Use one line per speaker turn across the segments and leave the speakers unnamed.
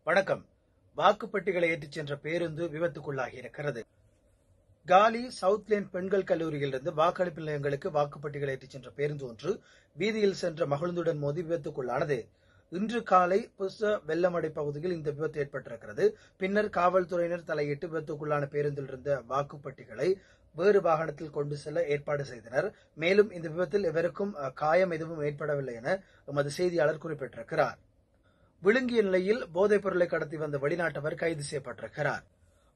வணக்கம். வாக்குப்பெட்டிகளை ஏற்றிச் சென்ற பேருந்து விபத்துக்குள்ளாகியிருக்கிறது. காலி சவுத்லேண்ட் பெண்கள் கல்லூரியிலிருந்து வாக்களிப்பு நிலையங்களுக்கு வாக்குப்பெட்டிகளை ஏற்றிச் சென்ற பேருந்து ஒன்று வீதியில் சென்ற மகிழுந்துடன் மோதி விபத்துக்குள்ளானது. இன்று காலை புச வெள்ளமடை பகுதியில் இந்த விபத்து ஏற்பட்டிருக்கிறது. பின்னர் காவல்துறையினர் தலையிட்டு விபத்துக்குள்ளான பேருந்தில் இருந்த வாக்குப்பெட்டிகளை வேறு வாகனத்தில் கொண்டு செல்ல ஏற்பாடு செய்தனர். மேலும் இந்த விபத்தில் எவருக்கும் காயம் எதுவும் ஏற்படவில்லை என எமது செய்தியாளர் குறிப்பிட்டிருக்கிறார். விழுங்கிய நிலையில் போதைப் பொருளை கடத்தி வந்த வெளிநாட்டவர் கைது செய்யப்பட்டிருக்கிறார்.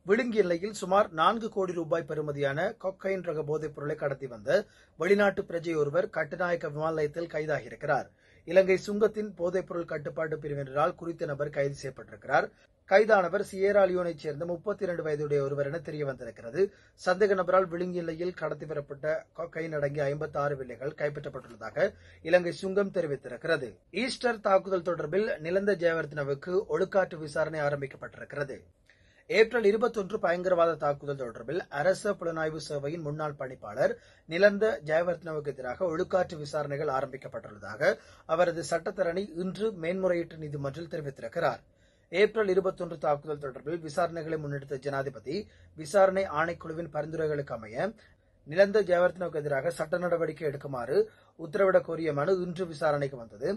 விழுங்கிய நிலையில் சுமார் 4 கோடி ரூபாய் பெறுமதியான கொக்கைன் ரக போதைப் பொருளை கடத்தி வந்த வெளிநாட்டு பிரஜை ஒருவர் கட்டுநாயக்க விமான நிலையத்தில் கைதாகியிருக்கிறார். இலங்கை சுங்கத்தின் போதைப் பொருள் கட்டுப்பாட்டு பிரிவினரால் குறித்த நபர் கைது செய்யப்பட்டிருக்கிறார். கைதானவர் சியேரா லியோனைச் சேர்ந்த 32 வயதுடைய ஒருவர் என தெரிய வந்திருக்கிறது. சந்தேக நபரால் விழுங்கிய நிலையில் கடத்தி வரப்பட்ட கொக்கைன் அடங்கிய 56 வில்லைகள் கைப்பற்றப்பட்டுள்ளதாக இலங்கை சுங்கம் தெரிவித்திருக்கிறது. ஈஸ்டர் தாக்குதல் தொடர்பில் நிலந்த ஜெயவர்தனவுக்கு ஒழுக்காற்று விசாரணை ஆரம்பிக்கப்பட்டிருக்கிறது. ஏப்ரல் 21 பயங்கரவாத தாக்குதல் தொடர்பில் அரச புலனாய்வு சேவையின் முன்னாள் பணிப்பாளர் நிலந்த ஜெயவர்தனவுக்கு எதிராக ஒழுக்காற்று விசாரணைகள் ஆரம்பிக்கப்பட்டுள்ளதாக அவரது சட்டத்தரணி இன்று மேன்முறையீட்டு நீதிமன்றில் தெரிவித்திருக்கிறார். ஏப்ரல் 21 தாக்குதல் தொடர்பில் விசாரணைகளை முன்னெடுத்த ஜனாதிபதி விசாரணை ஆணைக்குழுவின் பரிந்துரைகளுக்கு அமைய நிலந்த ஜெயவர்தனவுக்கு எதிராக சட்ட நடவடிக்கை எடுக்குமாறு உத்தரவிடக் கோரிய மனு இன்று விசாரணைக்கு வந்தது.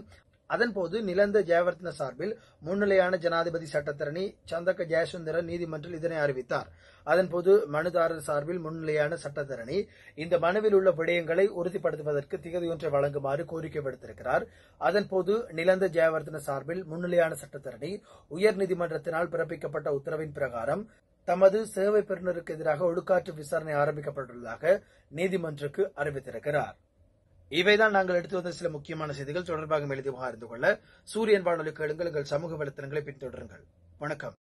அதன்போது நிலந்த ஜெயவர்தன சார்பில் முன்னிலையான ஜனாதிபதி சட்டத்தரணி சந்தக ஜெயசுந்தரன் நீதிமன்றில் இதனை அறிவித்தார். அதன்போது மனுதாரர் சார்பில் முன்னிலையான சட்டத்தரணி இந்த மனுவில் உள்ள விடயங்களை உறுதிப்படுத்துவதற்கு திகதியொன்றை வழங்குமாறு கோரிக்கை விடுத்திருக்கிறார். அதன்போது நிலந்த ஜெயவர்தன சார்பில் முன்னிலையான சட்டத்தரணி உயர்நீதிமன்றத்தினால் பிறப்பிக்கப்பட்ட உத்தரவின் பிரகாரம் தமது சேவை பெறுநருக்கு எதிராக ஒழுக்காற்று விசாரணை ஆரம்பிக்கப்பட்டுள்ளதாக நீதிமன்றக்கு அறிவித்திருக்கிறார். இவைதான் நாங்கள் எடுத்து வந்த சில முக்கியமான செய்திகள். தொடர்பாக எழுதி அறிந்து கொள்ள சூரியன் வானொலி கேளுங்கள். எங்கள் சமூக வலைத்தளங்களை பின்தொடருங்கள். வணக்கம்.